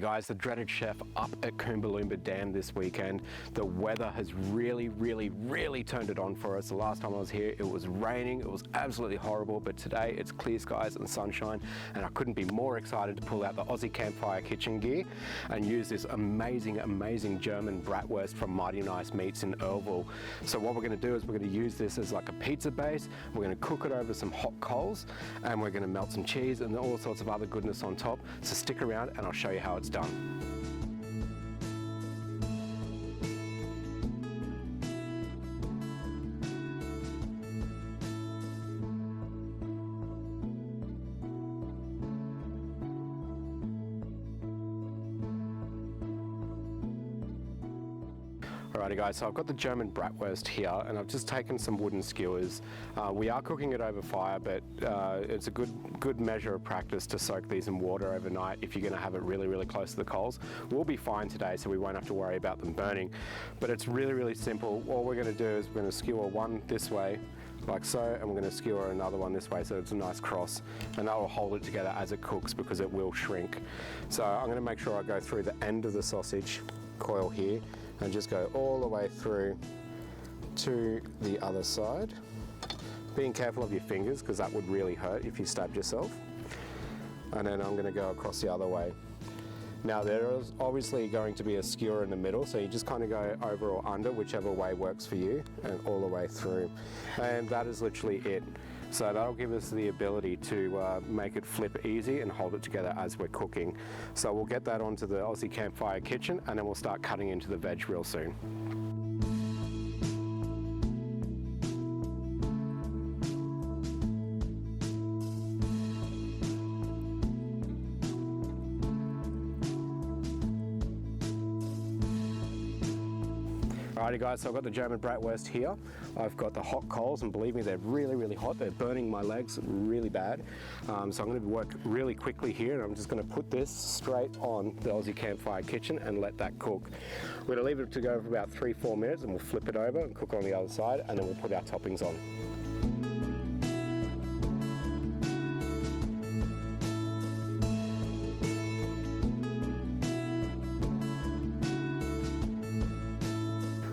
Alrighty guys, the dreaded chef up at Koombooloomba Dam this weekend. The weather has really turned it on for us. The last time I was here, it was raining, it was absolutely horrible, but today it's clear skies and sunshine, and I couldn't be more excited to pull out the Aussie Campfire kitchen gear and use this amazing German Bratwurst from Mighty Nice Meats in Earlville. So what we're going to do is we're going to use this as like a pizza base. We're going to cook it over some hot coals, and we're going to melt some cheese and all sorts of other goodness on top. So stick around and I'll show you how it's done. Alrighty guys, so I've got the German Bratwurst here and I've just taken some wooden skewers. We are cooking it over fire, but it's a good measure of practice to soak these in water overnight if you're going to have it really close to the coals. We'll be fine today, so we won't have to worry about them burning, but it's really simple. All we're going to do is we're going to skewer one this way like so, and we're going to skewer another one this way so it's a nice cross, and that will hold it together as it cooks because it will shrink. So I'm going to make sure I go through the end of the sausage coil here and just go all the way through to the other side. Being careful of your fingers because that would really hurt if you stabbed yourself. And then I'm going to go across the other way. Now there is obviously going to be a skewer in the middle, so you just kind of go over or under, whichever way works for you, and all the way through. And that is literally it. So that'll give us the ability to make it flip easy and hold it together as we're cooking. So we'll get that onto the Aussie Campfire kitchen, and then we'll start cutting into the veg real soon. Alrighty guys, so I've got the German Bratwurst here. I've got the hot coals, and believe me, they're really hot. They're burning my legs really bad. So I'm going to work really quickly here, and I'm just going to put this straight on the Aussie Campfire kitchen and let that cook. We're going to leave it to go for about 3-4 minutes, and we'll flip it over and cook on the other side, and then we'll put our toppings on.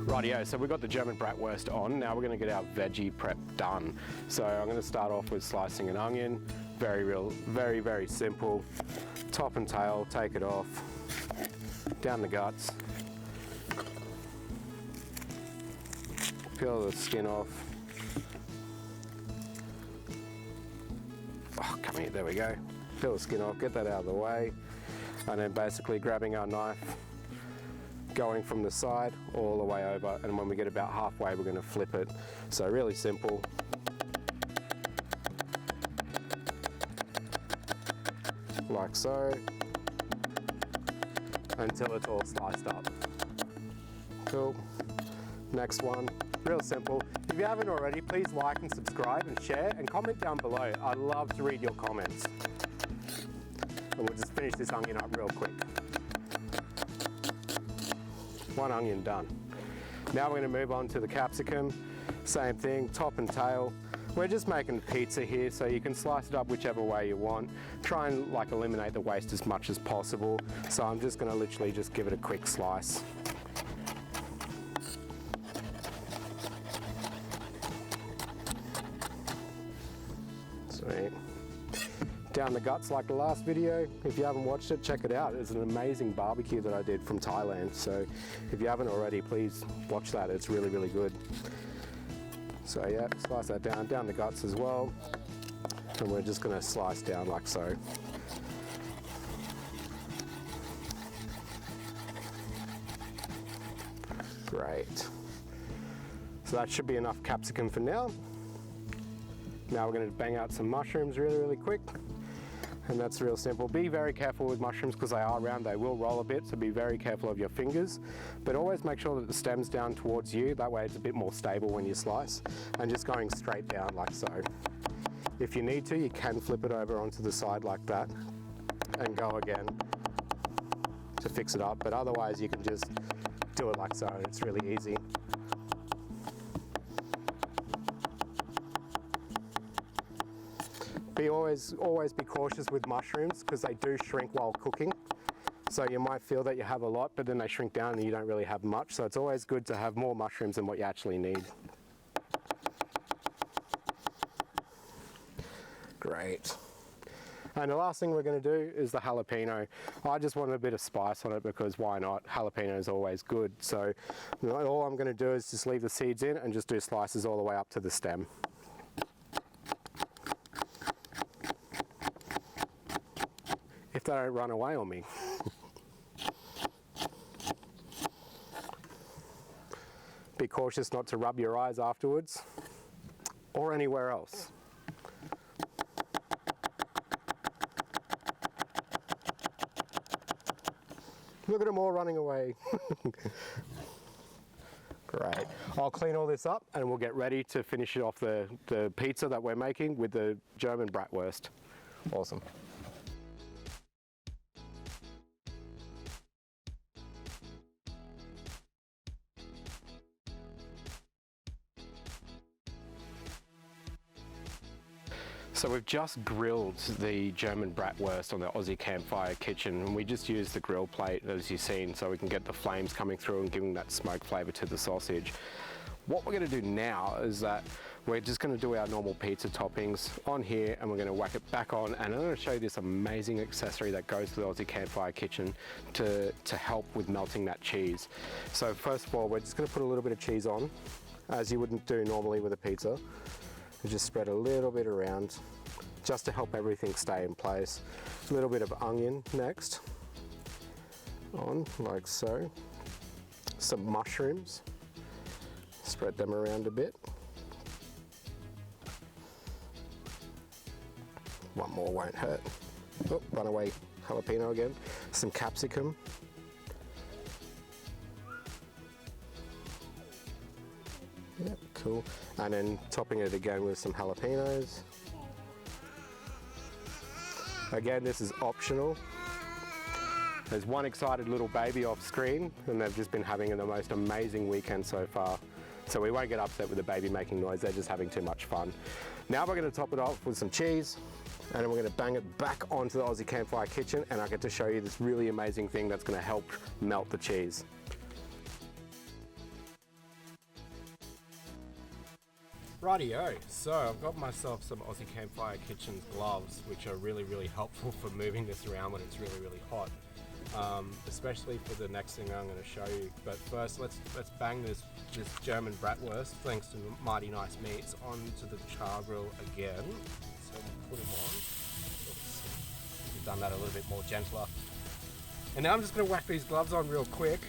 Rightio, so we've got the German Bratwurst on. Now we're going to get our veggie prep done. So I'm going to start off with slicing an onion. Very simple. Top and tail, take it off. Down the guts. Peel the skin off. Oh, come here, there we go. Peel the skin off, get that out of the way. And then basically grabbing our knife, going from the side all the way over, and when we get about halfway we're going to flip it. So really simple. Like so, until it's all sliced up. Cool. Next one, real simple. If you haven't already, please like and subscribe and share and comment down below. I'd love to read your comments. And we'll just finish this onion up real quick. One onion done. Now we're going to move on to the capsicum. Same thing, top and tail. We're just making pizza here, so you can slice it up whichever way you want. Try and like eliminate the waste as much as possible. So I'm just going to literally just give it a quick slice. Sweet. Down the guts like the last video. If you haven't watched it, check it out. It's an amazing barbecue that I did from Thailand. So if you haven't already, please watch that. It's really good. So yeah, slice that down the guts as well. And we're just going to slice down like so. Great. So that should be enough capsicum for now. Now we're going to bang out some mushrooms really quick. And that's real simple. Be very careful with mushrooms because they are round, they will roll a bit, so be very careful of your fingers. But always make sure that the stem's down towards you, that way it's a bit more stable when you slice. And just going straight down like so. If you need to, you can flip it over onto the side like that and go again to fix it up. But otherwise you can just do it like so, it's really easy. Always be cautious with mushrooms because they do shrink while cooking. So you might feel that you have a lot, but then they shrink down and you don't really have much. So it's always good to have more mushrooms than what you actually need. Great. And the last thing we're going to do is the jalapeno. I just wanted a bit of spice on it because why not? Jalapeno is always good. So all I'm going to do is just leave the seeds in and just do slices all the way up to the stem. If they don't run away on me. Be cautious not to rub your eyes afterwards or anywhere else. Look at them all running away. Great. I'll clean all this up and we'll get ready to finish it off the pizza that we're making with the German Bratwurst. Awesome. So we've just grilled the German Bratwurst on the Aussie Campfire kitchen, and we just used the grill plate as you've seen so we can get the flames coming through and giving that smoke flavour to the sausage. What we're going to do now is that we're just going to do our normal pizza toppings on here and we're going to whack it back on, and I'm going to show you this amazing accessory that goes to the Aussie Campfire kitchen to help with melting that cheese. So first of all, we're just going to put a little bit of cheese on, as you wouldn't do normally with a pizza. We just spread a little bit around just to help everything stay in place. A little bit of onion next on, like so. Some mushrooms, spread them around a bit. One more won't hurt. Oh, runaway jalapeno again. Some capsicum. Yep, cool. And then topping it again with some jalapenos. Again, this is optional. There's one excited little baby off screen and they've just been having the most amazing weekend so far. So we won't get upset with the baby making noise, they're just having too much fun. Now we're going to top it off with some cheese and then we're going to bang it back onto the Aussie Campfire kitchen, and I get to show you this really amazing thing that's going to help melt the cheese. Rightio, so I've got myself some Aussie Campfire Kitchen gloves, which are really, really helpful for moving this around when it's really, really hot. Especially for the next thing I'm going to show you. But first, let's bang this German Bratwurst, thanks to Mighty Nice Meats, onto the char grill again. So we'll put them on. Oops. We've done that a little bit more gentler. And now I'm just going to whack these gloves on real quick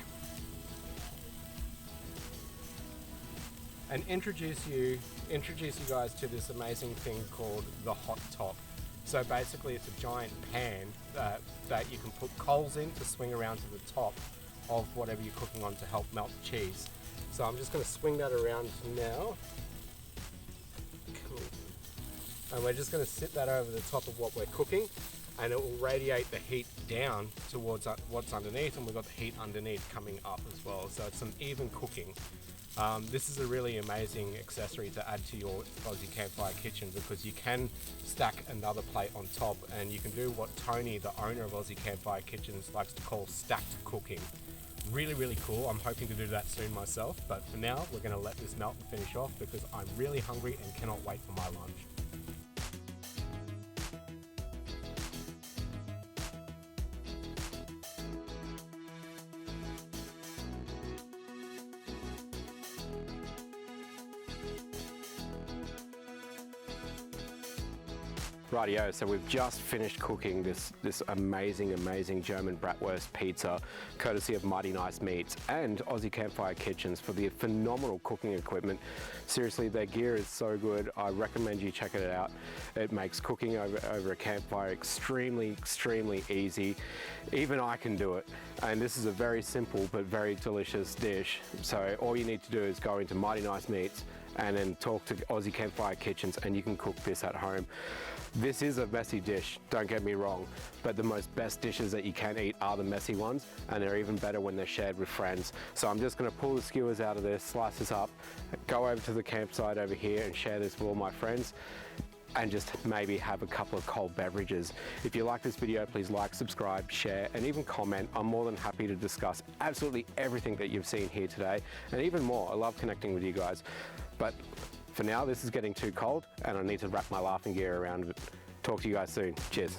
and introduce you guys to this amazing thing called the hot top. So basically it's a giant pan that you can put coals in to swing around to the top of whatever you're cooking on to help melt the cheese. So I'm just going to swing that around now. Cool. And we're just going to sit that over the top of what we're cooking, and it will radiate the heat down towards what's underneath, and we've got the heat underneath coming up as well. So it's some even cooking. This is a really amazing accessory to add to your Aussie Campfire kitchen, because you can stack another plate on top and you can do what Tony, the owner of Aussie Campfire Kitchens, likes to call stacked cooking. Really, really cool. I'm hoping to do that soon myself, but for now we're going to let this melt and finish off because I'm really hungry and cannot wait for my lunch. Rightio, so we've just finished cooking this amazing German Bratwurst pizza, courtesy of Mighty Nice Meats and Aussie Campfire Kitchens for the phenomenal cooking equipment. Seriously, their gear is so good. I recommend you check it out. It makes cooking over a campfire extremely easy. Even I can do it. And this is a very simple but very delicious dish. So all you need to do is go into Mighty Nice Meats and then talk to Aussie Campfire Kitchens and you can cook this at home. This is a messy dish, don't get me wrong, but the best dishes that you can eat are the messy ones, and they're even better when they're shared with friends. So I'm just going to pull the skewers out of this, slice this up, go over to the campsite over here and share this with all my friends. and just maybe have a couple of cold beverages. If you like this video, please like, subscribe, share, and even comment. I'm more than happy to discuss absolutely everything that you've seen here today, and even more. I love connecting with you guys. But for now, this is getting too cold, and I need to wrap my laughing gear around it. Talk to you guys soon. Cheers.